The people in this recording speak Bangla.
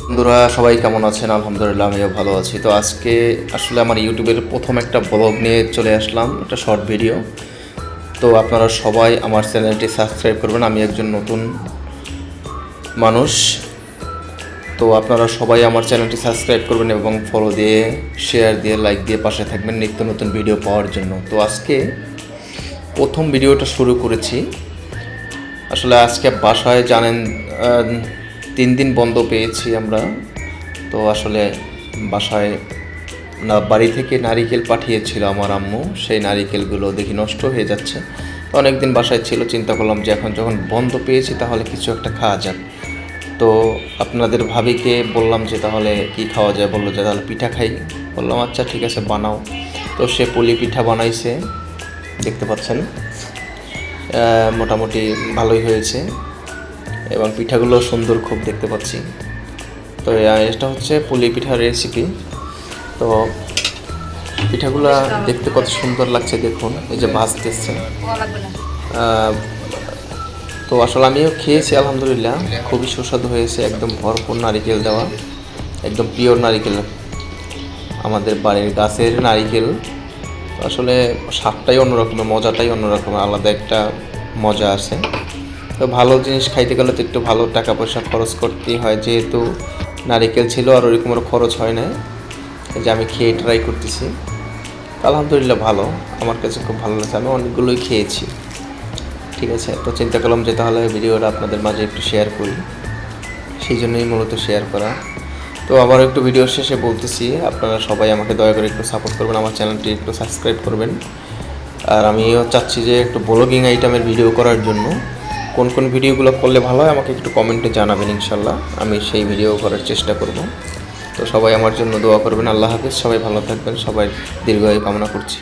বন্ধুরা সবাই কেমন আছেন? আলহামদুলিল্লাহ আমিও ভালো আছি। তো আজকে আসলে আমার ইউটিউবের প্রথম একটা ব্লগ নিয়ে চলে আসলাম, একটা শর্ট ভিডিও। তো আপনারা সবাই আমার চ্যানেলটি সাবস্ক্রাইব করবেন। আমি একজন নতুন মানুষ, তো আপনারা সবাই আমার চ্যানেলটি সাবস্ক্রাইব করবেন এবং ফলো দিয়ে, শেয়ার দিয়ে, লাইক দিয়ে পাশে থাকবেন নিত্য নতুন ভিডিও পাওয়ার জন্য। তো আজকে প্রথম ভিডিওটা শুরু করেছি। আসলে আজকে বাসায় জানেন 3 দিন বন্ধ পেয়েছি আমরা। তো আসলে বাসায় বাড়ি থেকে নারিকেল পাঠিয়েছিল আমার আম্মু। সেই নারিকেলগুলো দেখি নষ্ট হয়ে যাচ্ছে। তো অনেক দিন বাসায় ছিল, চিন্তা করলাম যে এখন যখন বন্ধ পেয়েছি তাহলে কিছু একটা খাওয়া যাক। তো আপনাদের ভাবিকে বললাম যে তাহলে কি খাওয়া যায়, বললো যে তাহলে পিঠা খাই। বললাম আচ্ছা ঠিক আছে বানাও। তো সে পুলি পিঠা বানাইছে, দেখতে পাচ্ছেন মোটামুটি ভালোই হয়েছে এবং পিঠাগুলো সুন্দর খুব দেখতে পাচ্ছি। তো এটা হচ্ছে পুলি পিঠার রেসিপি। তো পিঠাগুলো দেখতে কত সুন্দর লাগছে দেখুন, এই যে ভাজতেছে। তো আসলে আমিও খেয়েছি, আলহামদুলিল্লাহ খুবই সুস্বাদু হয়েছে। একদম ভরপুর নারিকেল দেওয়া, একদম পিওর নারিকেল, আমাদের বাড়ির গাছের নারিকেল। আসলে স্বাদটাই অন্যরকমের, মজাটাই অন্যরকমের, আলাদা একটা মজা আছে। তো ভালো জিনিস খাইতে গেলে তো একটু ভালো টাকা পয়সা খরচ করতেই হয়, যেহেতু নারিকেল ছিল আর ওরকম খরচ হয় না। এই যে আমি খেয়ে ট্রাই করতেছি, আলহামদুলিল্লাহ ভালো, আমার কাছে খুব ভালো লাগছে। আমি অনেকগুলোই খেয়েছি। ঠিক আছে, তো চিন্তা করলাম যে তাহলে ভিডিওটা আপনাদের মাঝে একটু শেয়ার করি, সেই জন্যই মূলত শেয়ার করা। তো আবার একটু ভিডিও শেষে বলতেছি, আপনারা সবাই আমাকে দয়া করে একটু সাপোর্ট করবেন, আমার চ্যানেলটি একটু সাবস্ক্রাইব করবেন। আর আমিও চাচ্ছি যে একটু ব্লগিং আইটেমের ভিডিও করার জন্য কোন কোন ভিডিওগুলো করলে ভালো হয় আমাকে একটু কমেন্টে জানাবেন, ইনশাল্লাহ আমি সেই ভিডিও করার চেষ্টা করব। তো সবাই আমার জন্য দোয়া করবেন। আল্লাহ হাফেজ, সবাই ভালো থাকবেন, সবাই দীর্ঘায়ু কামনা করছি।